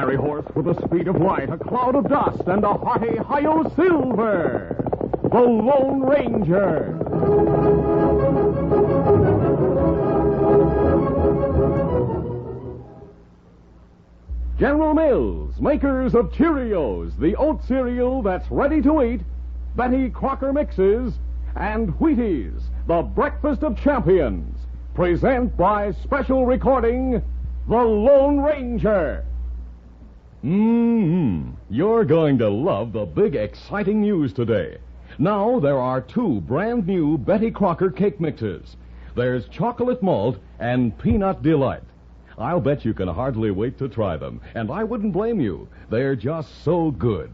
fiery horse with the speed of light, a cloud of dust, and a hearty hi-yo silver, the Lone Ranger. General Mills, makers of Cheerios, the oat cereal that's ready to eat, Betty Crocker Mixes, and Wheaties, the breakfast of champions, present by special recording, The Lone Ranger. You're going to love the big, exciting news today. Now there are 2 brand new Betty Crocker cake mixes. There's chocolate malt and peanut delight. I'll bet you can hardly wait to try them, and I wouldn't blame you. They're just so good.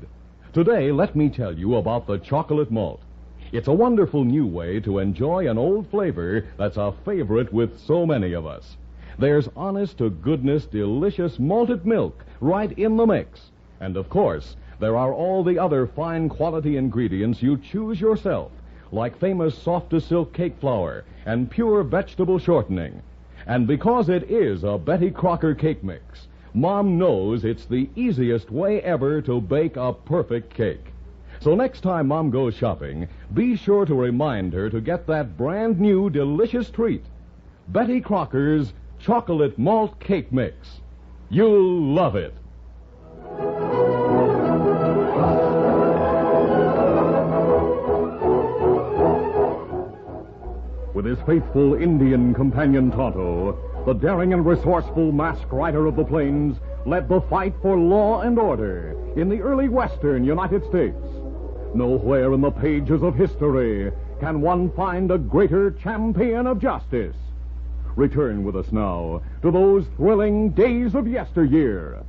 Today, let me tell you about the chocolate malt. It's a wonderful new way to enjoy an old flavor that's a favorite with so many of us. There's honest-to-goodness, delicious malted milk right in the mix. And, of course, there are all the other fine quality ingredients you choose yourself, like famous soft-to-silk cake flour and pure vegetable shortening. And because it is a Betty Crocker cake mix, Mom knows it's the easiest way ever to bake a perfect cake. So next time Mom goes shopping, be sure to remind her to get that brand new delicious treat, Betty Crocker's chocolate malt cake mix. You'll love it. With his faithful Indian companion Tonto, the daring and resourceful masked rider of the plains led the fight for law and order in the early western United States. Nowhere in the pages of history can one find a greater champion of justice. Return with us now to those thrilling days of yesteryear.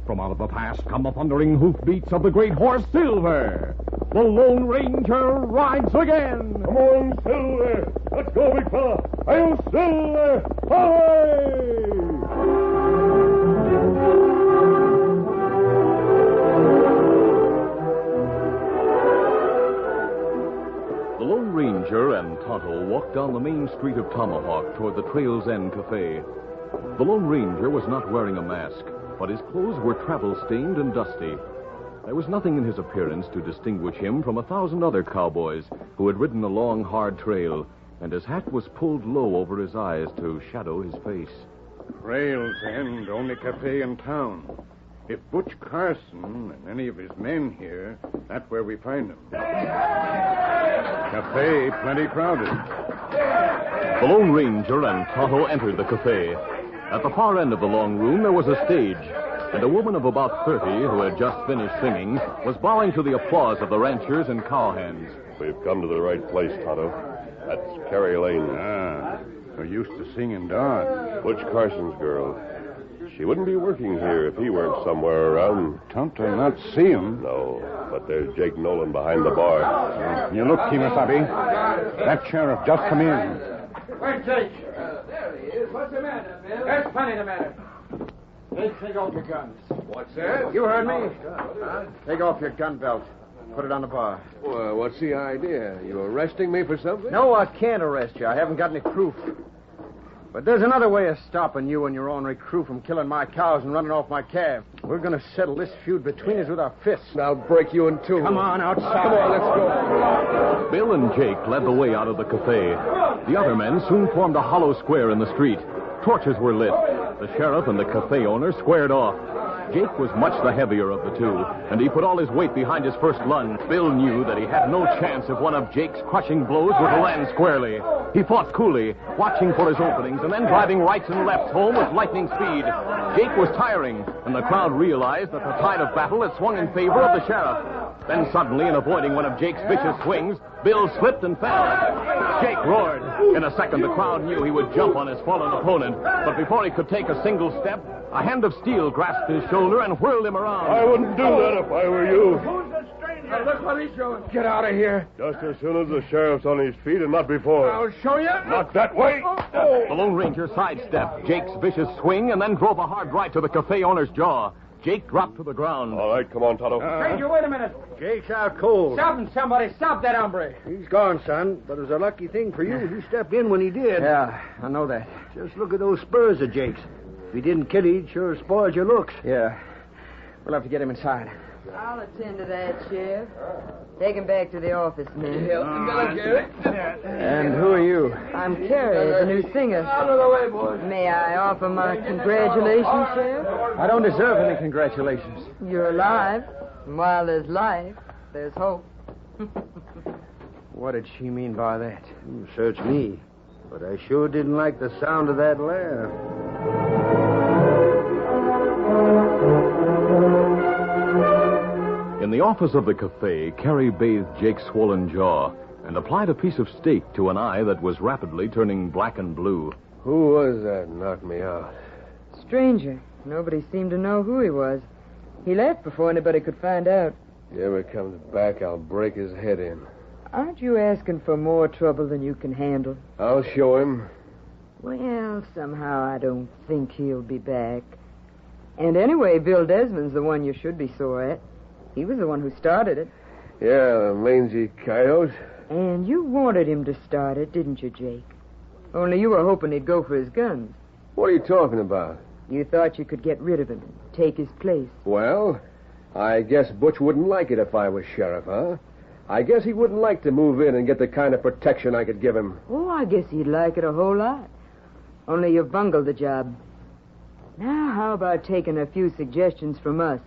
From out of the past come the thundering hoofbeats of the great horse Silver. The Lone Ranger rides again. Come on, Silver. Let's go, big fella. Hail, Silver! Away! The Lone Ranger and Tonto walked down the main street of Tomahawk toward the Trail's End Cafe. The Lone Ranger was not wearing a mask, but his clothes were travel-stained and dusty. There was nothing in his appearance to distinguish him from 1,000 other cowboys who had ridden the long, hard trail, and his hat was pulled low over his eyes to shadow his face. Trail's End, only cafe in town. If Butch Carson and any of his men here, that's where we find them. Cafe plenty crowded. The Lone Ranger and Tonto entered the cafe. At the far end of the long room, there was a stage, and a woman of about 30, who had just finished singing, was bowing to the applause of the ranchers and cowhands. We've come to the right place, Tonto. That's Carrie Lane. We're used to sing and dance. Butch Carson's girl. She wouldn't be working here if he weren't somewhere around. Tonto not see him. No, but there's Jake Nolan behind the bar. You look, Kimasabi. That sheriff just come in. Where's Jake? There he is. What's the matter, Bill? There's plenty the matter. Take off your guns. What's that? You heard me. Take off your gun belt. Put it on the bar. Well, what's the idea? You arresting me for something? No, I can't arrest you. I haven't got any proof. But there's another way of stopping you and your ornery crew from killing my cows and running off my calf. We're going to settle this feud between us with our fists. I'll break you in two. Come on, outside. Come on, let's go. Bill and Jake led the way out of the cafe. The other men soon formed a hollow square in the street. Torches were lit. The sheriff and the cafe owner squared off. Jake was much the heavier of the two, and he put all his weight behind his first lunge. Bill knew that he had no chance if one of Jake's crushing blows were to land squarely. He fought coolly, watching for his openings, and then driving rights and lefts home with lightning speed. Jake was tiring, and the crowd realized that the tide of battle had swung in favor of the sheriff. Then suddenly, in avoiding one of Jake's vicious swings, Bill slipped and fell. Jake roared. In a second, the crowd knew he would jump on his fallen opponent, but before he could take a single step, a hand of steel grasped his shoulder and whirled him around. I wouldn't do that if I were you. Who's the stranger? Look what he's doing. Get out of here. Just as soon as the sheriff's on his feet and not before. I'll show you. Not that way. The Lone Ranger sidestepped Jake's vicious swing and then drove a hard right to the cafe owner's jaw. Jake dropped to the ground. All right, come on, Tonto. Stranger, wait a minute. Jake's out cold. Stop him, somebody. Stop that hombre. He's gone, son, but it was a lucky thing for you. You stepped in when he did. Yeah, I know that. Just look at those spurs of Jake's. If he didn't kill you, he'd sure spoiled your looks. Yeah. We'll have to get him inside. I'll attend to that, Sheriff. Take him back to the office, man. And who are you? I'm Carrie, the new singer. Out of the way, boys. May I offer my congratulations, Sheriff? I don't deserve any congratulations. You're alive. And while there's life, there's hope. What did she mean by that? Search me. But I sure didn't like the sound of that laugh. In the office of the cafe, Carrie bathed Jake's swollen jaw and applied a piece of steak to an eye that was rapidly turning black and blue. Who was that knocked me out? Stranger. Nobody seemed to know who he was. He left before anybody could find out. If he ever comes back, I'll break his head in. Aren't you asking for more trouble than you can handle? I'll show him. Well, somehow I don't think he'll be back. And anyway, Bill Desmond's the one you should be sore at. He was the one who started it. Yeah, the mangy coyote. And you wanted him to start it, didn't you, Jake? Only you were hoping he'd go for his guns. What are you talking about? You thought you could get rid of him and take his place. Well, I guess Butch wouldn't like it if I was sheriff, huh? I guess he wouldn't like to move in and get the kind of protection I could give him. Oh, I guess he'd like it a whole lot. Only you've bungled the job. Now, how about taking a few suggestions from us?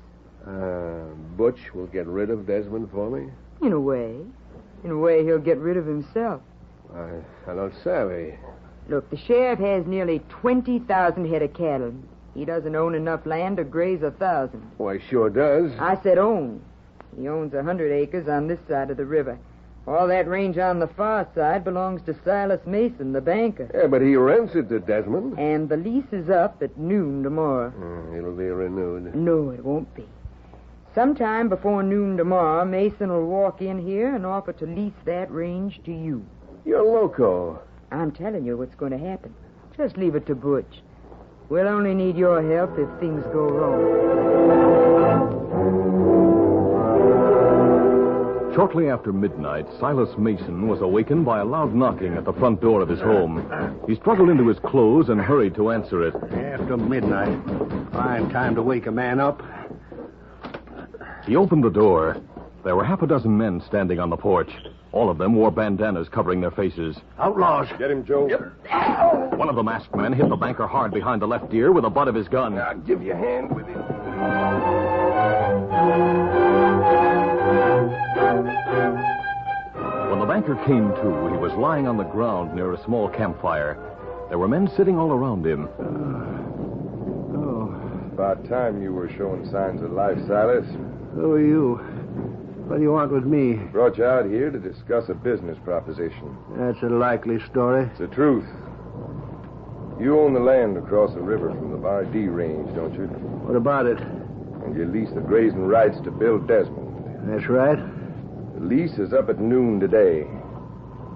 Butch will get rid of Desmond for me? In a way. In a way, he'll get rid of himself. I don't savvy. Look, the sheriff has nearly 20,000 head of cattle. He doesn't own enough land to graze 1,000. Why, sure does. I said own. He owns 100 acres on this side of the river. All that range on the far side belongs to Silas Mason, the banker. Yeah, but he rents it to Desmond. And the lease is up at noon tomorrow. It'll be renewed. No, it won't be. Sometime before noon tomorrow, Mason will walk in here and offer to lease that range to you. You're loco. I'm telling you what's going to happen. Just leave it to Butch. We'll only need your help if things go wrong. Shortly after midnight, Silas Mason was awakened by a loud knocking at the front door of his home. He struggled into his clothes and hurried to answer it. After midnight. Fine time to wake a man up. He opened the door. There were half a dozen men standing on the porch. All of them wore bandanas covering their faces. Outlaws. Get him, Joe. Yep. One of the masked men hit the banker hard behind the left ear with the butt of his gun. I'll give you a hand with it. When the banker came to, he was lying on the ground near a small campfire. There were men sitting all around him. About time you were showing signs of life, Silas. Who are you? What do you want with me? Brought you out here to discuss a business proposition. That's a likely story. It's the truth. You own the land across the river from the Bar D range, don't you? What about it? And you lease the grazing rights to Bill Desmond. That's right. The lease is up at noon today.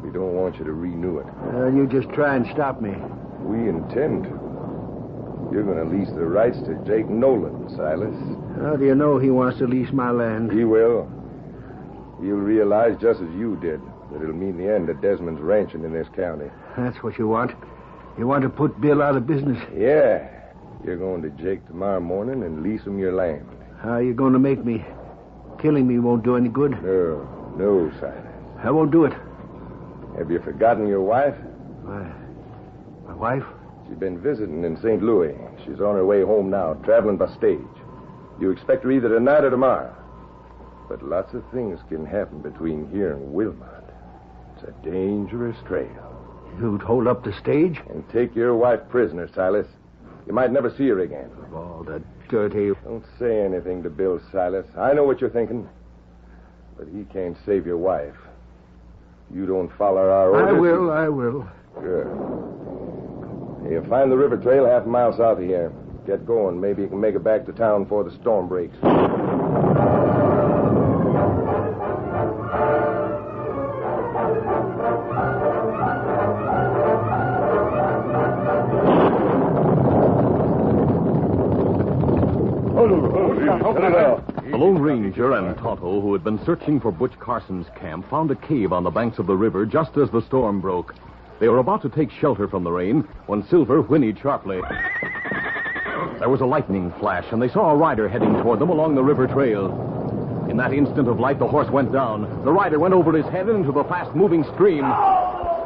We don't want you to renew it. You just try and stop me. We intend to. You're going to lease the rights to Jake Nolan, Silas. How do you know he wants to lease my land? He will. He'll realize, just as you did, that it'll mean the end of Desmond's ranching in this county. That's what you want. You want to put Bill out of business. Yeah. You're going to Jake tomorrow morning and lease him your land. How are you going to make me? Killing me won't do any good. No, Silas. I won't do it. Have you forgotten your wife? My wife? She's been visiting in St. Louis. She's on her way home now, traveling by stage. You expect her either tonight or tomorrow. But lots of things can happen between here and Wilmot. It's a dangerous trail. You'd hold up the stage? And take your wife prisoner, Silas. You might never see her again. Of all the dirty... Don't say anything to Bill, Silas. I know what you're thinking. But he can't save your wife. You don't follow our orders. I will. Good. You find the river trail half a mile south of here. Get going. Maybe you can make it back to town before the storm breaks. The Lone Ranger and Tonto, who had been searching for Butch Carson's camp, found a cave on the banks of the river just as the storm broke. They were about to take shelter from the rain when Silver whinnied sharply. There was a lightning flash, and they saw a rider heading toward them along the river trail. In that instant of light, the horse went down. The rider went over his head into the fast-moving stream.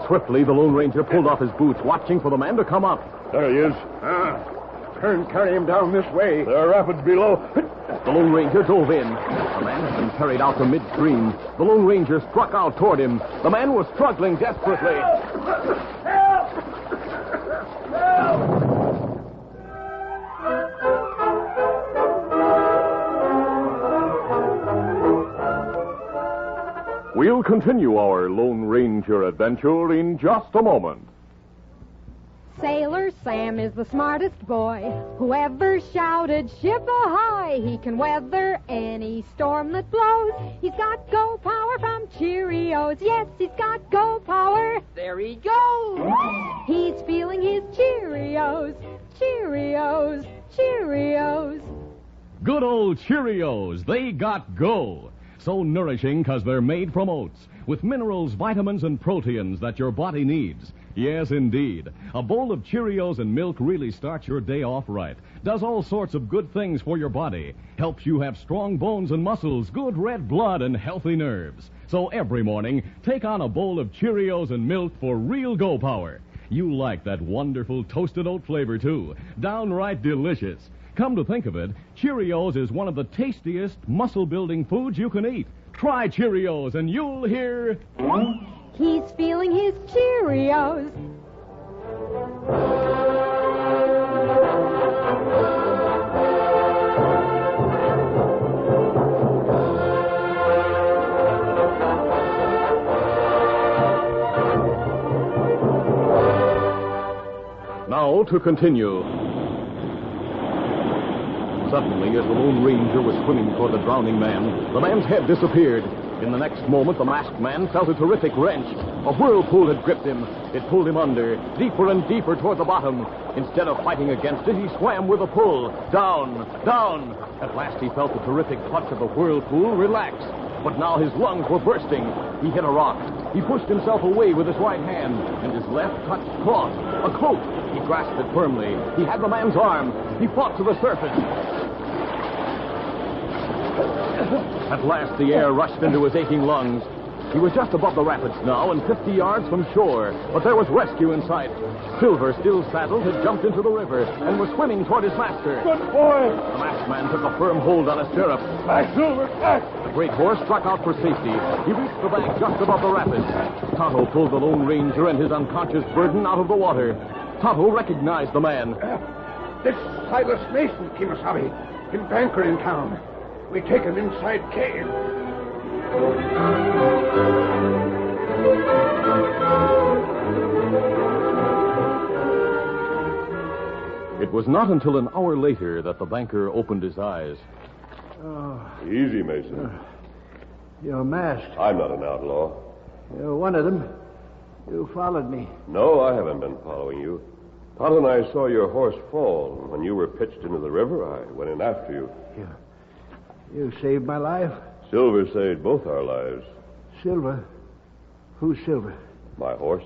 Swiftly, the Lone Ranger pulled off his boots, watching for the man to come up. There he is. Turn, carry him down this way. There are rapids below. The Lone Ranger dove in. The man had been carried out to midstream. The Lone Ranger struck out toward him. The man was struggling desperately. We'll continue our Lone Ranger adventure in just a moment. Sailor Sam is the smartest boy who ever shouted, "Ship ahoy!" He can weather any storm that blows. He's got go power from Cheerios. Yes, he's got go power. There he goes. He's feeling his Cheerios. Cheerios. Cheerios. Good old Cheerios. They got go. So nourishing because they're made from oats, with minerals, vitamins, and proteins that your body needs. Yes, indeed. A bowl of Cheerios and milk really starts your day off right. Does all sorts of good things for your body. Helps you have strong bones and muscles, good red blood, and healthy nerves. So every morning, take on a bowl of Cheerios and milk for real go power. You like that wonderful toasted oat flavor, too. Downright delicious. Come to think of it, Cheerios is one of the tastiest muscle-building foods you can eat. Try Cheerios and you'll hear... He's feeling his Cheerios. Now to continue. Suddenly, as the Lone Ranger was swimming toward the drowning man, the man's head disappeared. In the next moment, the masked man felt a terrific wrench. A whirlpool had gripped him. It pulled him under, deeper and deeper toward the bottom. Instead of fighting against it, he swam with a pull. Down, down. At last, he felt the terrific clutch of the whirlpool relax. But now his lungs were bursting. He hit a rock. He pushed himself away with his right hand, and his left touched cloth, a coat. He grasped it firmly. He had the man's arm. He fought to the surface. At last, the air rushed into his aching lungs. He was just above the rapids now and 50 yards from shore, but there was rescue in sight. Silver, still saddled, had jumped into the river and was swimming toward his master. Good boy. The masked man took a firm hold on his stirrup. Back, Silver, back. The great horse struck out for safety. He reached the bank just above the rapids. Tonto pulled the Lone Ranger and his unconscious burden out of the water. Tonto recognized the man. This Silas Mason, Kimasabi, in banker in town. We take him inside cave. It was not until an hour later that the banker opened his eyes. Easy, Mason. You're masked. I'm not an outlaw. You're one of them. You followed me. No, I haven't been following you. Tonto and I saw your horse fall. When you were pitched into the river, I went in after you. You saved my life? Silver saved both our lives. Silver? Who's Silver? My horse.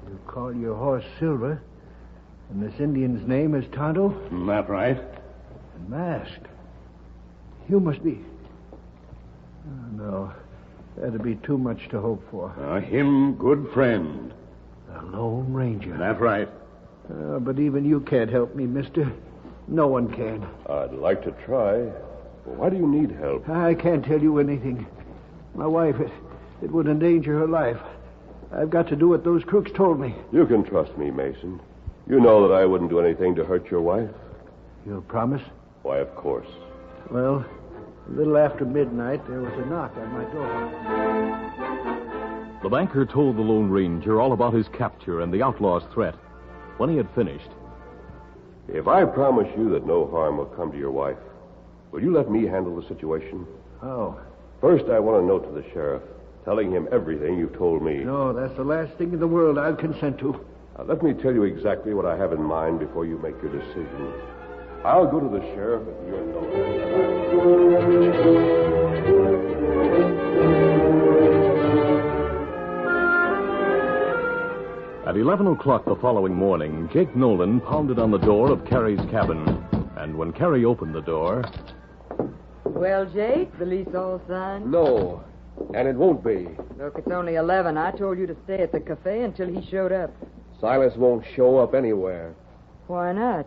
You call your horse Silver, and this Indian's name is Tonto? That right? And masked. You must be... Oh, no. That'd be too much to hope for. Him good friend. The Lone Ranger. That right. But even you can't help me, mister. No one can. I'd like to try. Well, why do you need help? I can't tell you anything. My wife, it would endanger her life. I've got to do what those crooks told me. You can trust me, Mason. You know that I wouldn't do anything to hurt your wife. You'll promise? Why, of course. Well, a little after midnight, there was a knock on my door. The banker told the Lone Ranger all about his capture and the outlaw's threat. When he had finished... If I promise you that no harm will come to your wife, will you let me handle the situation? Oh. First, I want to note to the sheriff, telling him everything you've told me. No, that's the last thing in the world I'd consent to. Now, let me tell you exactly what I have in mind before you make your decision. I'll go to the sheriff if you indulge. At 11 o'clock the following morning, Jake Nolan pounded on the door of Carrie's cabin. And when Carrie opened the door... Well, Jake, the lease all signed? No, and it won't be. Look, it's only 11. I told you to stay at the cafe until he showed up. Silas won't show up anywhere. Why not?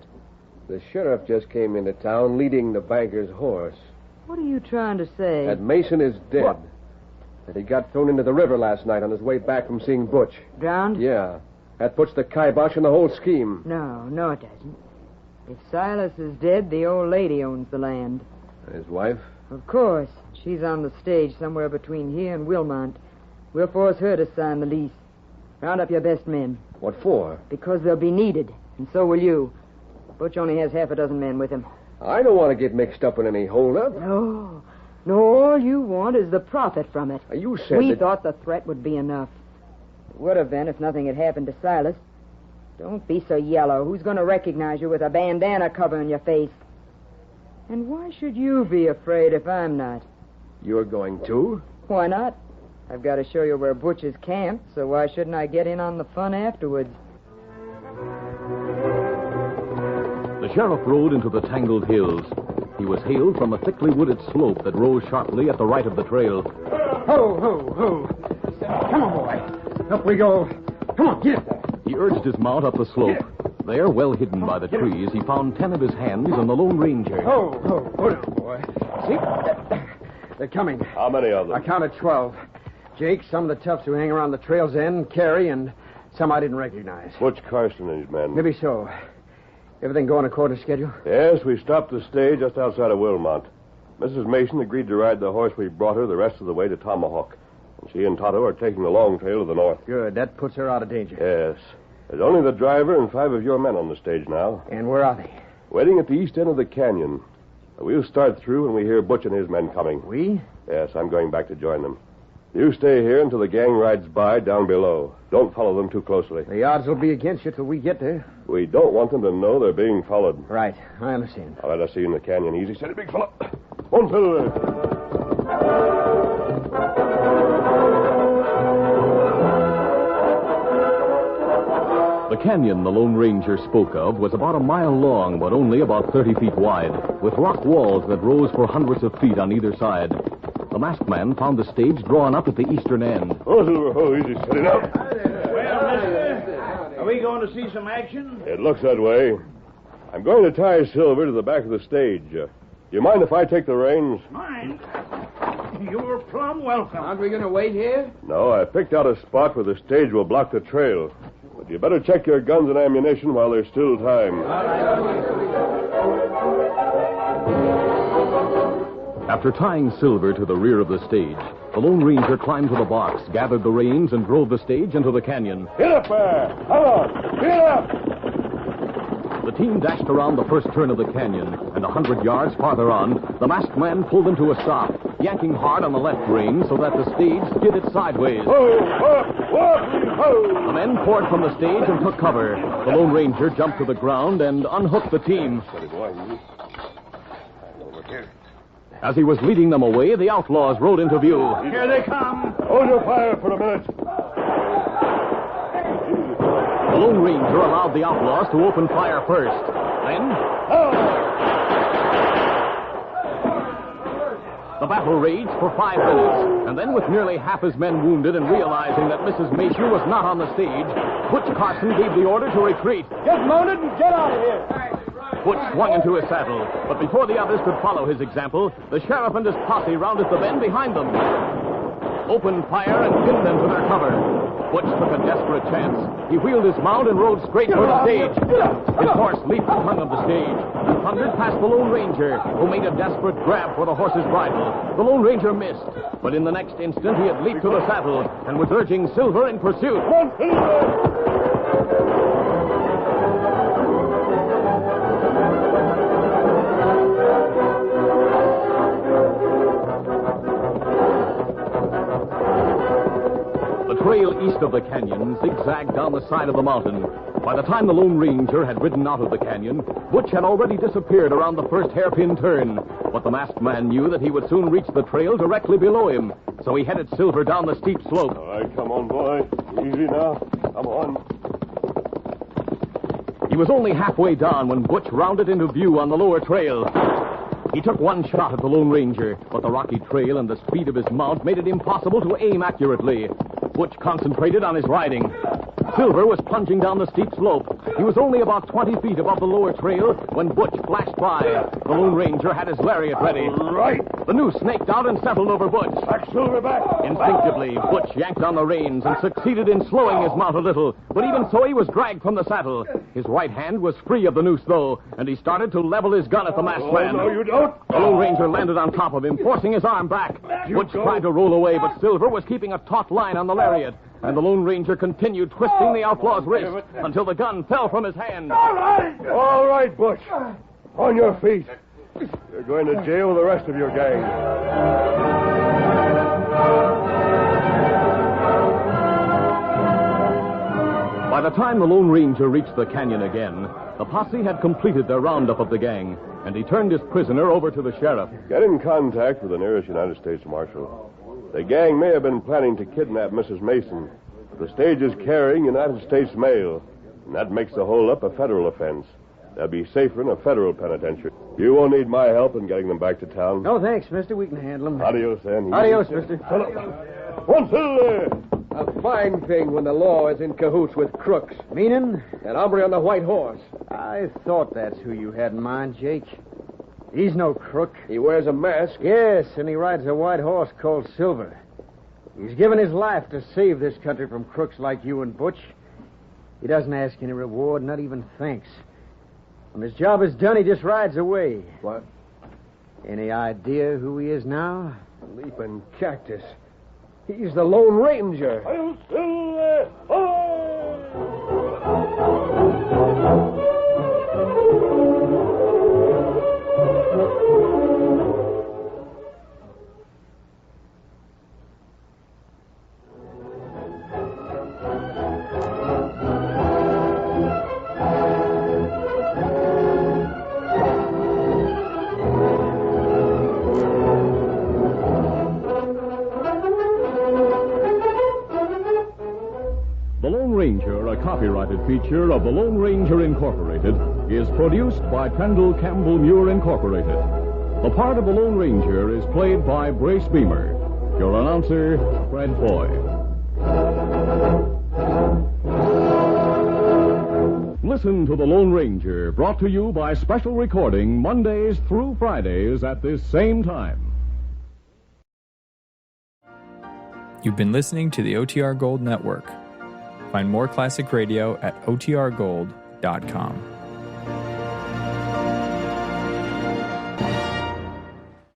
The sheriff just came into town leading the banker's horse. What are you trying to say? That Mason is dead. What? That he got thrown into the river last night on his way back from seeing Butch. Drowned? Yeah. That puts the kibosh in the whole scheme. No, it doesn't. If Silas is dead, the old lady owns the land. His wife? Of course. She's on the stage somewhere between here and Wilmont. We'll force her to sign the lease. Round up your best men. What for? Because they'll be needed, and so will you. Butch only has half a dozen men with him. I don't want to get mixed up in any holdup. No, all you want is the profit from it. You said We that... thought the threat would be enough. It would have been if nothing had happened to Silas. Don't be so yellow. Who's going to recognize you with a bandana covering your face? And why should you be afraid if I'm not? You're going too? Why not? I've got to show you where Butch is camped, so why shouldn't I get in on the fun afterwards? The sheriff rode into the tangled hills. He was hailed from a thickly wooded slope that rose sharply at the right of the trail. Ho! Come on, boy. Up we go. Come on, get there. He urged his mount up the slope. There, well hidden by the trees, he found 10 of his hands and the Lone Ranger. Ho, down, boy. See? They're coming. How many of them? I counted 12. Jake, some of the toughs who hang around the trail's end, Carrie, and some I didn't recognize. Butch Carson and his men. Maybe so. Everything going according to schedule? Yes, we stopped the stage just outside of Wilmont. Mrs. Mason agreed to ride the horse we brought her the rest of the way to Tomahawk. And she and Tonto are taking the long trail to the north. Good. That puts her out of danger. Yes. There's only the driver and 5 of your men on the stage now. And where are they? Waiting at the east end of the canyon. We'll start through when we hear Butch and his men coming. We? Yes, I'm going back to join them. You stay here until the gang rides by down below. Don't follow them too closely. The odds will be against you till we get there. We don't want them to know they're being followed. Right. I understand. I'll let us see you in the canyon. Easy, steady, big fella. One fiddle. The canyon the Lone Ranger spoke of was about a mile long, but only about 30 feet wide, with rock walls that rose for hundreds of feet on either side. The masked man found the stage drawn up at the eastern end. Oh, Silver, easy, steady now. Well, mister, are we going to see some action? It looks that way. I'm going to tie Silver to the back of the stage. Do you mind if I take the reins? Mind? You're plumb welcome. Aren't we going to wait here? No, I picked out a spot where the stage will block the trail. But you better check your guns and ammunition while there's still time. After tying Silver to the rear of the stage, the Lone Ranger climbed to the box, gathered the reins, and drove the stage into the canyon. Get up there! Come on! Get up! The team dashed around the first turn of the canyon, and 100 yards farther on, the masked man pulled them to a stop, yanking hard on the left rein so that the stage skidded sideways. Ho! Ho! The men poured from the stage and took cover. The Lone Ranger jumped to the ground and unhooked the team. Steady, boy. Over here. As he was leading them away, the outlaws rode into view. Here they come. Hold your fire for a minute. The Lone Ranger allowed the outlaws to open fire first. Then... The battle raged for 5 minutes, and then with nearly half his men wounded and realizing that Mrs. Mason was not on the stage, Butch Carson gave the order to retreat. Get mounted and get out of here. Butch swung into his saddle, but before the others could follow his example, the sheriff and his posse rounded the bend behind them, opened fire and pinned them to their cover. Butch took a desperate chance. He wheeled his mount and rode straight for the stage. His horse leaped the tongue of the stage and thundered past the Lone Ranger, who made a desperate grab for the horse's bridle. The Lone Ranger missed, but in the next instant he had leaped to the saddle and was urging Silver in pursuit. The trail east of the canyon zigzagged down the side of the mountain. By the time the Lone Ranger had ridden out of the canyon, Butch had already disappeared around the first hairpin turn. But the masked man knew that he would soon reach the trail directly below him, so he headed Silver down the steep slope. All right, come on, boy. Easy now. Come on. He was only halfway down when Butch rounded into view on the lower trail. He took one shot at the Lone Ranger, but the rocky trail and the speed of his mount made it impossible to aim accurately. Butch concentrated on his riding. Silver was plunging down the steep slope. He was only about 20 feet above the lower trail when Butch flashed by. The Lone Ranger had his lariat ready. Right. The noose snaked out and settled over Butch. Back, Silver, back. Instinctively, Butch yanked on the reins and succeeded in slowing his mount a little. But even so, he was dragged from the saddle. His right hand was free of the noose, though, and he started to level his gun at the masked man. No, you don't. The Lone Ranger landed on top of him, forcing his arm back. Butch tried to roll away, but Silver was keeping a taut line on the lariat. And the Lone Ranger continued twisting the outlaw's wrist until the gun fell from his hand. All right, Butch. On your feet. You're going to jail with the rest of your gang. By the time the Lone Ranger reached the canyon again, the posse had completed their roundup of the gang, and he turned his prisoner over to the sheriff. Get in contact with the nearest United States Marshal. The gang may have been planning to kidnap Mrs. Mason. The stage is carrying United States mail, and that makes the holdup a federal offense. They'll be safer in a federal penitentiary. You won't need my help in getting them back to town. No, thanks, mister. We can handle them. Adios, then. Adios, mister. One Silver! A fine thing when the law is in cahoots with crooks. Meaning? That hombre on the white horse. I thought that's who you had in mind, Jake. He's no crook. He wears a mask. Yes, and he rides a white horse called Silver. He's given his life to save this country from crooks like you and Butch. He doesn't ask any reward, not even thanks. When his job is done, he just rides away. What? Any idea who he is now? Leaping cactus. He's the Lone Ranger. Silver! The Lone Ranger, a copyrighted feature of the Lone Ranger Incorporated, is produced by Pendle Campbell Muir Incorporated. The part of the Lone Ranger is played by Brace Beamer. Your announcer, Fred Foy. Listen to The Lone Ranger, brought to you by special recording Mondays through Fridays at this same time. You've been listening to the OTR Gold Network. Find more classic radio at otrgold.com.